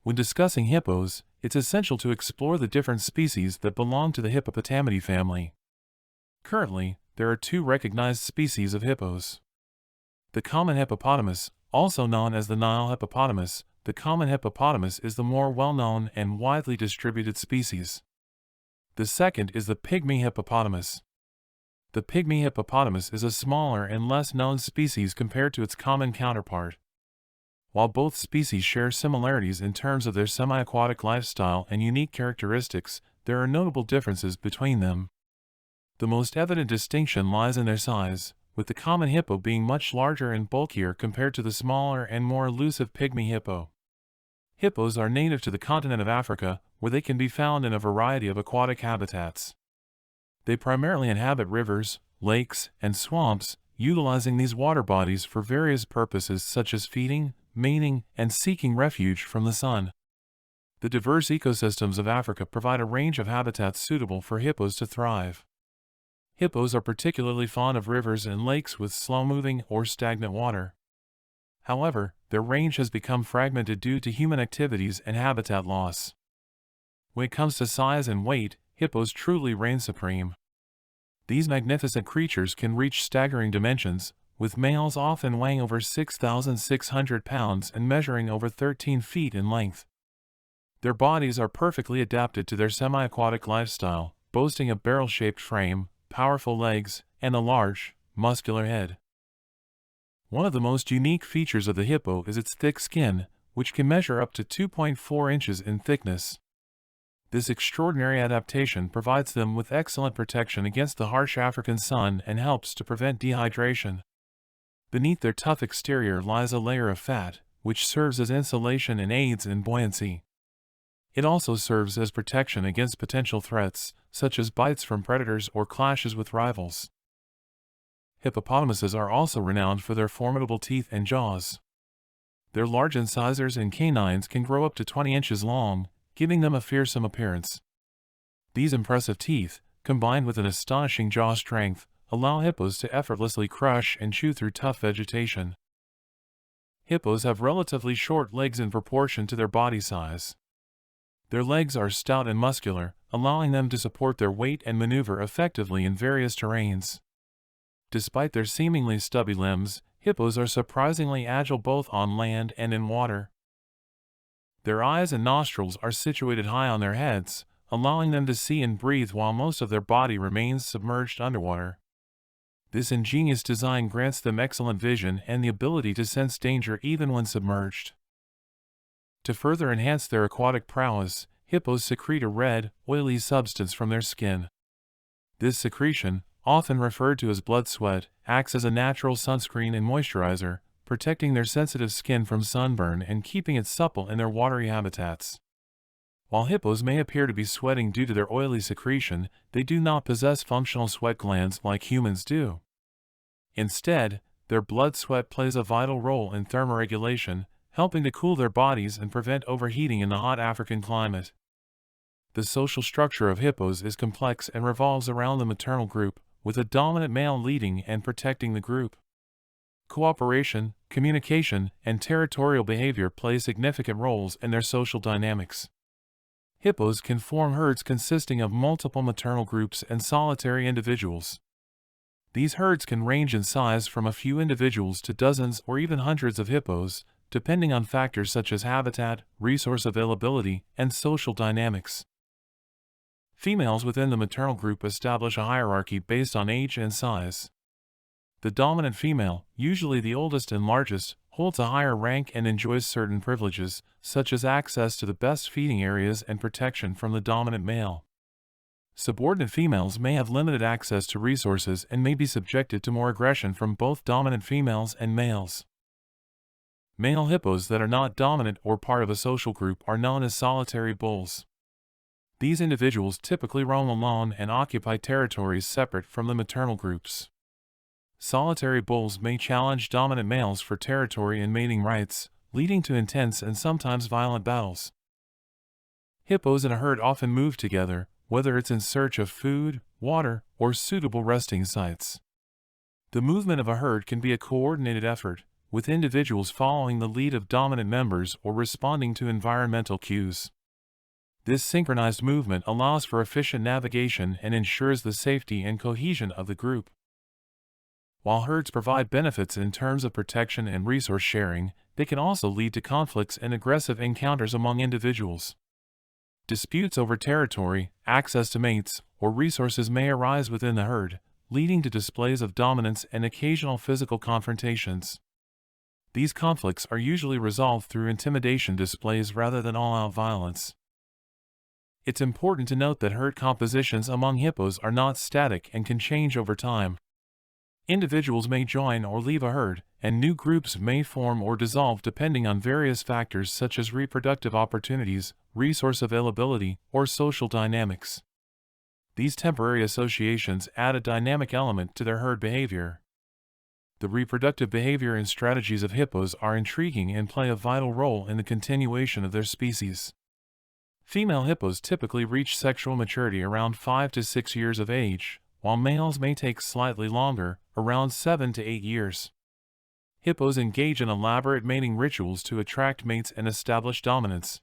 When discussing hippos, it's essential to explore the different species that belong to the Hippopotamidae family. Currently, there are two recognized species of hippos. The common hippopotamus, also known as the Nile hippopotamus. The common hippopotamus is the more well-known and widely distributed species. The second is the pygmy hippopotamus. The pygmy hippopotamus is a smaller and less known species compared to its common counterpart. While both species share similarities in terms of their semi-aquatic lifestyle and unique characteristics, there are notable differences between them. The most evident distinction lies in their size, with the common hippo being much larger and bulkier compared to the smaller and more elusive pygmy hippo. Hippos are native to the continent of Africa, where they can be found in a variety of aquatic habitats. They primarily inhabit rivers, lakes, and swamps, utilizing these water bodies for various purposes such as feeding, mating, and seeking refuge from the sun. The diverse ecosystems of Africa provide a range of habitats suitable for hippos to thrive. Hippos are particularly fond of rivers and lakes with slow-moving or stagnant water. However, their range has become fragmented due to human activities and habitat loss. When it comes to size and weight, hippos truly reign supreme. These magnificent creatures can reach staggering dimensions, with males often weighing over 6,600 pounds and measuring over 13 feet in length. Their bodies are perfectly adapted to their semi-aquatic lifestyle, boasting a barrel-shaped frame, powerful legs, and a large, muscular head. One of the most unique features of the hippo is its thick skin, which can measure up to 2.4 inches in thickness. This extraordinary adaptation provides them with excellent protection against the harsh African sun and helps to prevent dehydration. Beneath their tough exterior lies a layer of fat, which serves as insulation and aids in buoyancy. It also serves as protection against potential threats, such as bites from predators or clashes with rivals. Hippopotamuses are also renowned for their formidable teeth and jaws. Their large incisors and canines can grow up to 20 inches long, giving them a fearsome appearance. These impressive teeth, combined with an astonishing jaw strength, allow hippos to effortlessly crush and chew through tough vegetation. Hippos have relatively short legs in proportion to their body size. Their legs are stout and muscular, allowing them to support their weight and maneuver effectively in various terrains. Despite their seemingly stubby limbs, hippos are surprisingly agile both on land and in water. Their eyes and nostrils are situated high on their heads, allowing them to see and breathe while most of their body remains submerged underwater. This ingenious design grants them excellent vision and the ability to sense danger even when submerged. To further enhance their aquatic prowess, hippos secrete a red, oily substance from their skin. This secretion, often referred to as blood sweat, acts as a natural sunscreen and moisturizer, protecting their sensitive skin from sunburn and keeping it supple in their watery habitats. While hippos may appear to be sweating due to their oily secretion, they do not possess functional sweat glands like humans do. Instead, their blood sweat plays a vital role in thermoregulation, helping to cool their bodies and prevent overheating in the hot African climate. The social structure of hippos is complex and revolves around the maternal group, with a dominant male leading and protecting the group. Cooperation, communication, and territorial behavior play significant roles in their social dynamics. Hippos can form herds consisting of multiple maternal groups and solitary individuals. These herds can range in size from a few individuals to dozens or even hundreds of hippos, depending on factors such as habitat, resource availability, and social dynamics. Females within the maternal group establish a hierarchy based on age and size. The dominant female, usually the oldest and largest, holds a higher rank and enjoys certain privileges, such as access to the best feeding areas and protection from the dominant male. Subordinate females may have limited access to resources and may be subjected to more aggression from both dominant females and males. Male hippos that are not dominant or part of a social group are known as solitary bulls. These individuals typically roam alone and occupy territories separate from the maternal groups. Solitary bulls may challenge dominant males for territory and mating rights, leading to intense and sometimes violent battles. Hippos in a herd often move together, whether it's in search of food, water, or suitable resting sites. The movement of a herd can be a coordinated effort, with individuals following the lead of dominant members or responding to environmental cues. This synchronized movement allows for efficient navigation and ensures the safety and cohesion of the group. While herds provide benefits in terms of protection and resource sharing, they can also lead to conflicts and aggressive encounters among individuals. Disputes over territory, access to mates, or resources may arise within the herd, leading to displays of dominance and occasional physical confrontations. These conflicts are usually resolved through intimidation displays rather than all-out violence. It's important to note that herd compositions among hippos are not static and can change over time. Individuals may join or leave a herd, and new groups may form or dissolve depending on various factors such as reproductive opportunities, resource availability, or social dynamics. These temporary associations add a dynamic element to their herd behavior. The reproductive behavior and strategies of hippos are intriguing and play a vital role in the continuation of their species. Female hippos typically reach sexual maturity around 5 to 6 years of age, while males may take slightly longer, around 7 to 8 years. Hippos engage in elaborate mating rituals to attract mates and establish dominance.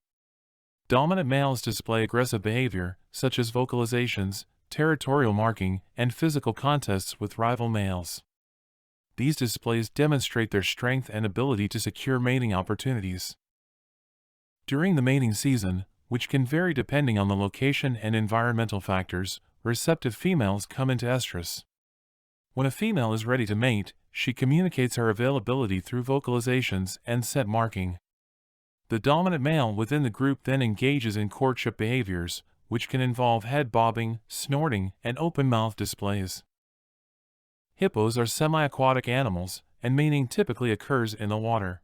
Dominant males display aggressive behavior, such as vocalizations, territorial marking, and physical contests with rival males. These displays demonstrate their strength and ability to secure mating opportunities. During the mating season, which can vary depending on the location and environmental factors, receptive females come into estrus. When a female is ready to mate, she communicates her availability through vocalizations and scent marking. The dominant male within the group then engages in courtship behaviors, which can involve head bobbing, snorting, and open-mouth displays. Hippos are semi-aquatic animals, and mating typically occurs in the water.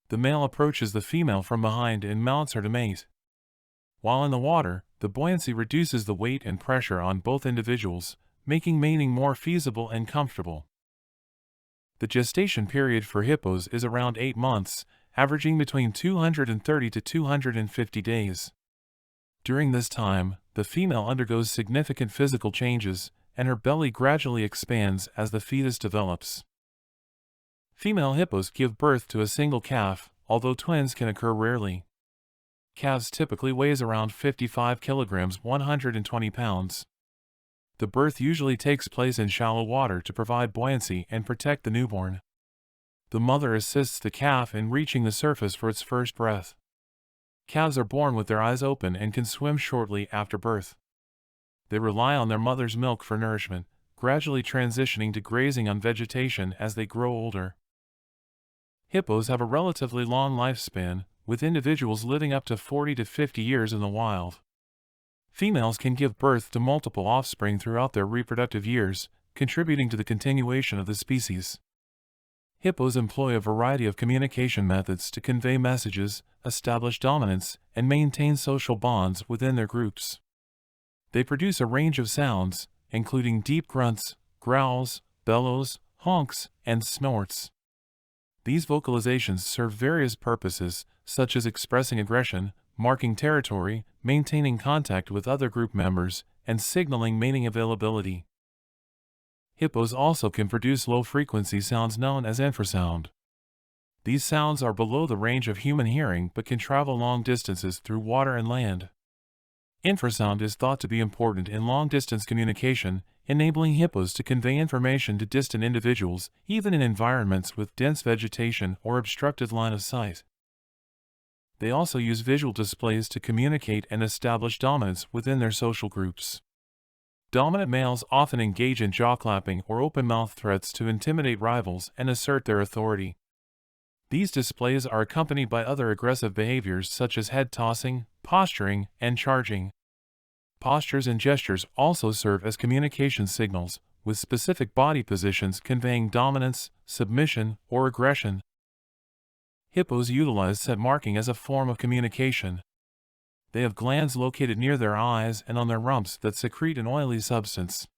The male approaches the female from behind and mounts her to mate. While in the water, the buoyancy reduces the weight and pressure on both individuals, making mating more feasible and comfortable. The gestation period for hippos is around 8 months, averaging between 230 to 250 days. During this time, the female undergoes significant physical changes, and her belly gradually expands as the fetus develops. Female hippos give birth to a single calf, although twins can occur rarely. Calves typically weighs around 55 kilograms, 120 pounds. The birth usually takes place in shallow water to provide buoyancy and protect the newborn. The mother assists the calf in reaching the surface for its first breath. Calves are born with their eyes open and can swim shortly after birth. They rely on their mother's milk for nourishment, gradually transitioning to grazing on vegetation as they grow older. Hippos have a relatively long lifespan, with individuals living up to 40 to 50 years in the wild. Females can give birth to multiple offspring throughout their reproductive years, contributing to the continuation of the species. Hippos employ a variety of communication methods to convey messages, establish dominance, and maintain social bonds within their groups. They produce a range of sounds, including deep grunts, growls, bellows, honks, and snorts. These vocalizations serve various purposes, such as expressing aggression, marking territory, maintaining contact with other group members, and signaling mating availability. Hippos also can produce low-frequency sounds known as infrasound. These sounds are below the range of human hearing but can travel long distances through water and land. Infrasound is thought to be important in long-distance communication, enabling hippos to convey information to distant individuals, even in environments with dense vegetation or obstructed line of sight. They also use visual displays to communicate and establish dominance within their social groups. Dominant males often engage in jaw-clapping or open-mouth threats to intimidate rivals and assert their authority. These displays are accompanied by other aggressive behaviors such as head tossing, posturing, and charging. Postures and gestures also serve as communication signals, with specific body positions conveying dominance, submission, or aggression. Hippos utilize scent marking as a form of communication. They have glands located near their eyes and on their rumps that secrete an oily substance.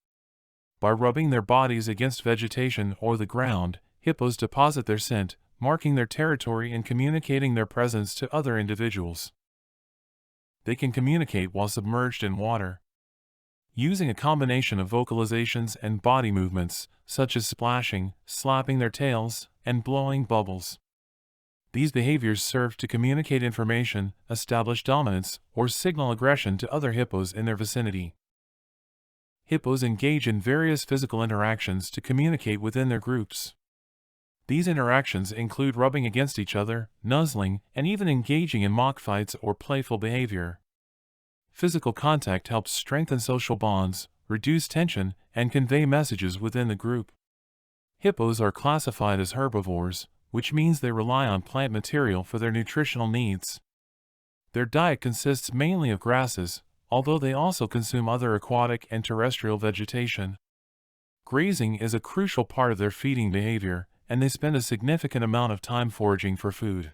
By rubbing their bodies against vegetation or the ground, hippos deposit their scent, marking their territory and communicating their presence to other individuals. They can communicate while submerged in water. Using a combination of vocalizations and body movements, such as splashing, slapping their tails, and blowing bubbles. These behaviors serve to communicate information, establish dominance, or signal aggression to other hippos in their vicinity. Hippos engage in various physical interactions to communicate within their groups. These interactions include rubbing against each other, nuzzling, and even engaging in mock fights or playful behavior. Physical contact helps strengthen social bonds, reduce tension, and convey messages within the group. Hippos are classified as herbivores, which means they rely on plant material for their nutritional needs. Their diet consists mainly of grasses, although they also consume other aquatic and terrestrial vegetation. Grazing is a crucial part of their feeding behavior, and they spend a significant amount of time foraging for food.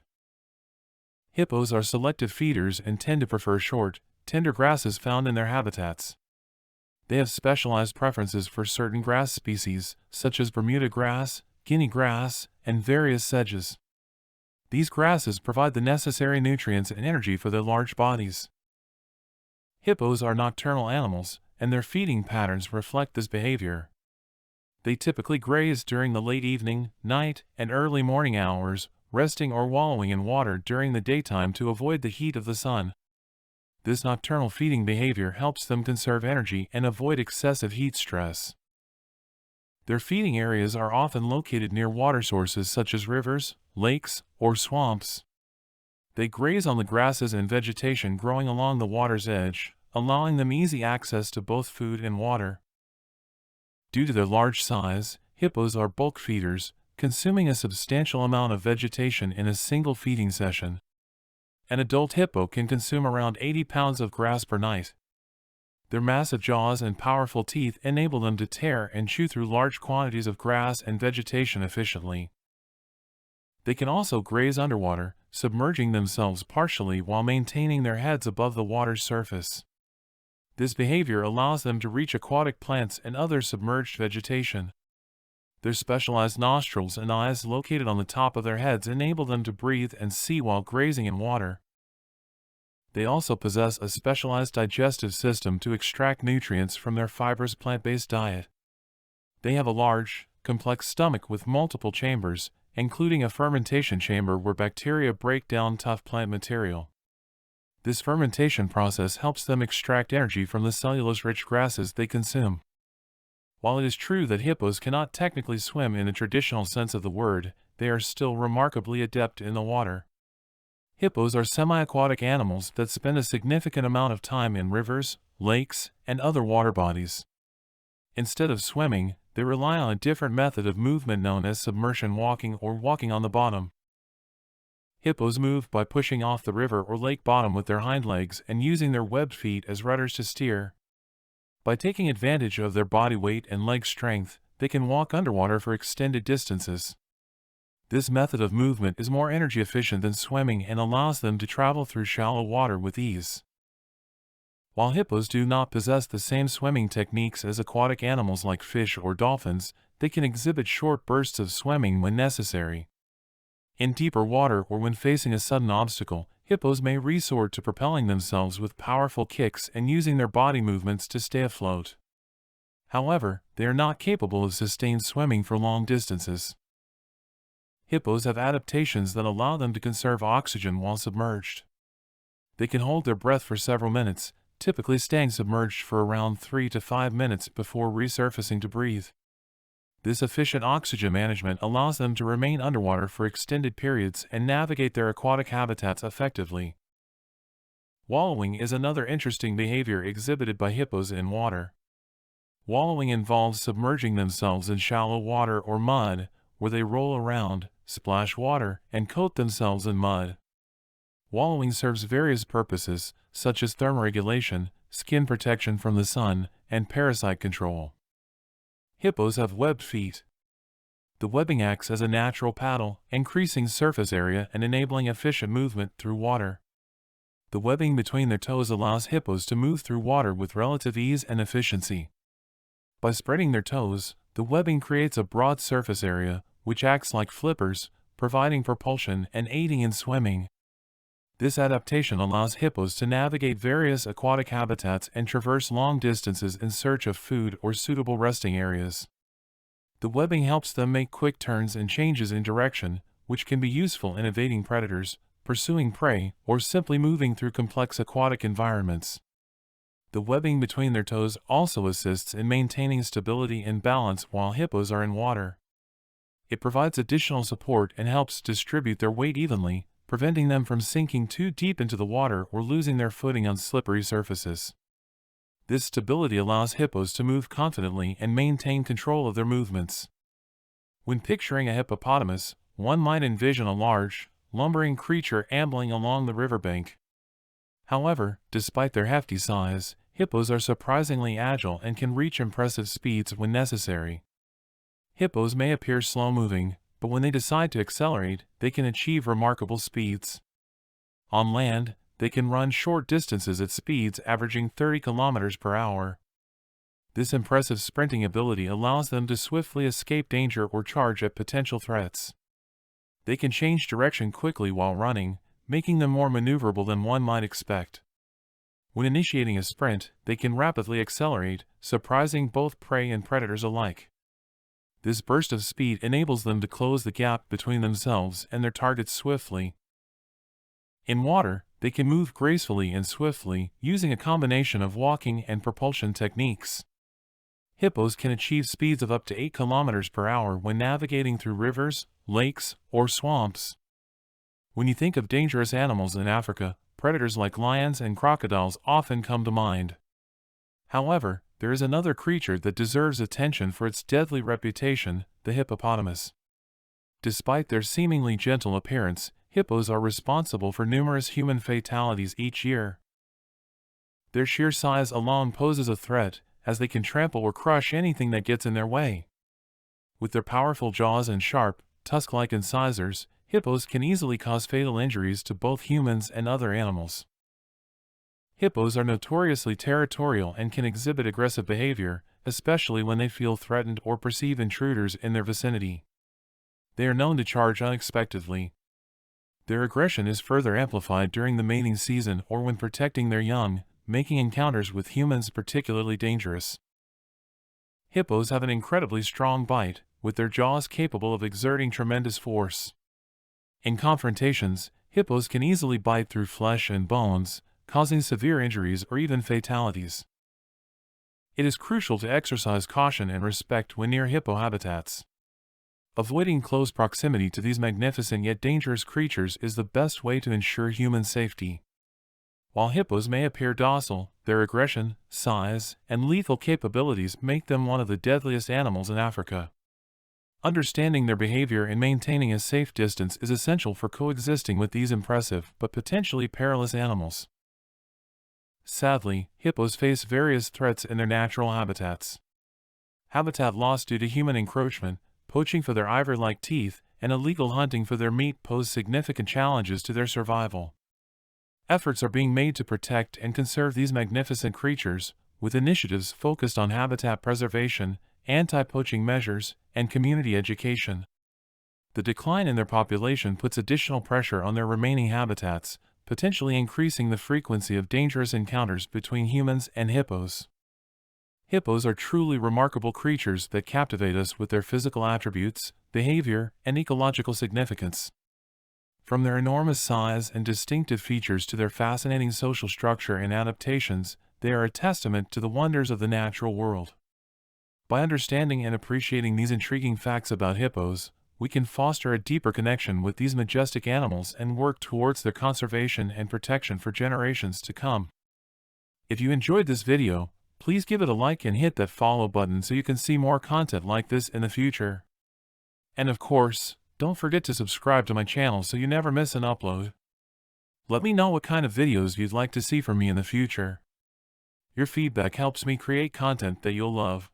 Hippos are selective feeders and tend to prefer short, tender grasses found in their habitats. They have specialized preferences for certain grass species, such as Bermuda grass, Guinea grass, and various sedges. These grasses provide the necessary nutrients and energy for their large bodies. Hippos are nocturnal animals, and their feeding patterns reflect this behavior. They typically graze during the late evening, night, and early morning hours, resting or wallowing in water during the daytime to avoid the heat of the sun. This nocturnal feeding behavior helps them conserve energy and avoid excessive heat stress. Their feeding areas are often located near water sources such as rivers, lakes, or swamps. They graze on the grasses and vegetation growing along the water's edge, allowing them easy access to both food and water. Due to their large size, hippos are bulk feeders, consuming a substantial amount of vegetation in a single feeding session. An adult hippo can consume around 80 pounds of grass per night. Their massive jaws and powerful teeth enable them to tear and chew through large quantities of grass and vegetation efficiently. They can also graze underwater, submerging themselves partially while maintaining their heads above the water's surface. This behavior allows them to reach aquatic plants and other submerged vegetation. Their specialized nostrils and eyes located on the top of their heads enable them to breathe and see while grazing in water. They also possess a specialized digestive system to extract nutrients from their fibrous plant-based diet. They have a large, complex stomach with multiple chambers, including a fermentation chamber where bacteria break down tough plant material. This fermentation process helps them extract energy from the cellulose-rich grasses they consume. While it is true that hippos cannot technically swim in a traditional sense of the word, they are still remarkably adept in the water. Hippos are semi-aquatic animals that spend a significant amount of time in rivers, lakes, and other water bodies. Instead of swimming, they rely on a different method of movement known as submersion walking or walking on the bottom. Hippos move by pushing off the river or lake bottom with their hind legs and using their webbed feet as rudders to steer. By taking advantage of their body weight and leg strength, they can walk underwater for extended distances. This method of movement is more energy efficient than swimming and allows them to travel through shallow water with ease. While hippos do not possess the same swimming techniques as aquatic animals like fish or dolphins, they can exhibit short bursts of swimming when necessary. In deeper water or when facing a sudden obstacle, hippos may resort to propelling themselves with powerful kicks and using their body movements to stay afloat. However, they are not capable of sustained swimming for long distances. Hippos have adaptations that allow them to conserve oxygen while submerged. They can hold their breath for several minutes, typically staying submerged for around 3 to 5 minutes before resurfacing to breathe. This efficient oxygen management allows them to remain underwater for extended periods and navigate their aquatic habitats effectively. Wallowing is another interesting behavior exhibited by hippos in water. Wallowing involves submerging themselves in shallow water or mud, where they roll around, splash water, and coat themselves in mud. Wallowing serves various purposes, such as thermoregulation, skin protection from the sun, and parasite control. Hippos have webbed feet. The webbing acts as a natural paddle, increasing surface area and enabling efficient movement through water. The webbing between their toes allows hippos to move through water with relative ease and efficiency. By spreading their toes, the webbing creates a broad surface area, which acts like flippers, providing propulsion and aiding in swimming. This adaptation allows hippos to navigate various aquatic habitats and traverse long distances in search of food or suitable resting areas. The webbing helps them make quick turns and changes in direction, which can be useful in evading predators, pursuing prey, or simply moving through complex aquatic environments. The webbing between their toes also assists in maintaining stability and balance while hippos are in water. It provides additional support and helps distribute their weight evenly, preventing them from sinking too deep into the water or losing their footing on slippery surfaces. This stability allows hippos to move confidently and maintain control of their movements. When picturing a hippopotamus, one might envision a large, lumbering creature ambling along the riverbank. However, despite their hefty size, hippos are surprisingly agile and can reach impressive speeds when necessary. Hippos may appear slow-moving, but when they decide to accelerate, they can achieve remarkable speeds. On land, they can run short distances at speeds averaging 30 kilometers per hour. This impressive sprinting ability allows them to swiftly escape danger or charge at potential threats. They can change direction quickly while running, making them more maneuverable than one might expect. When initiating a sprint, they can rapidly accelerate, surprising both prey and predators alike. This burst of speed enables them to close the gap between themselves and their targets swiftly. In water, they can move gracefully and swiftly, using a combination of walking and propulsion techniques. Hippos can achieve speeds of up to 8 kilometers per hour when navigating through rivers, lakes, or swamps. When you think of dangerous animals in Africa, predators like lions and crocodiles often come to mind. However, there is another creature that deserves attention for its deadly reputation, the hippopotamus. Despite their seemingly gentle appearance, hippos are responsible for numerous human fatalities each year. Their sheer size alone poses a threat, as they can trample or crush anything that gets in their way. With their powerful jaws and sharp, tusk-like incisors, hippos can easily cause fatal injuries to both humans and other animals. Hippos are notoriously territorial and can exhibit aggressive behavior, especially when they feel threatened or perceive intruders in their vicinity. They are known to charge unexpectedly. Their aggression is further amplified during the mating season or when protecting their young, making encounters with humans particularly dangerous. Hippos have an incredibly strong bite, with their jaws capable of exerting tremendous force. In confrontations, hippos can easily bite through flesh and bones, causing severe injuries or even fatalities. It is crucial to exercise caution and respect when near hippo habitats. Avoiding close proximity to these magnificent yet dangerous creatures is the best way to ensure human safety. While hippos may appear docile, their aggression, size, and lethal capabilities make them one of the deadliest animals in Africa. Understanding their behavior and maintaining a safe distance is essential for coexisting with these impressive but potentially perilous animals. Sadly, hippos face various threats in their natural habitats. Habitat loss due to human encroachment, poaching for their ivory-like teeth, and illegal hunting for their meat pose significant challenges to their survival. Efforts are being made to protect and conserve these magnificent creatures, with initiatives focused on habitat preservation, anti-poaching measures, and community education. The decline in their population puts additional pressure on their remaining habitats, potentially increasing the frequency of dangerous encounters between humans and hippos. Hippos are truly remarkable creatures that captivate us with their physical attributes, behavior, and ecological significance. From their enormous size and distinctive features to their fascinating social structure and adaptations, they are a testament to the wonders of the natural world. By understanding and appreciating these intriguing facts about hippos, we can foster a deeper connection with these majestic animals and work towards their conservation and protection for generations to come. If you enjoyed this video, please give it a like and hit that follow button so you can see more content like this in the future. And of course, don't forget to subscribe to my channel so you never miss an upload. Let me know what kind of videos you'd like to see from me in the future. Your feedback helps me create content that you'll love.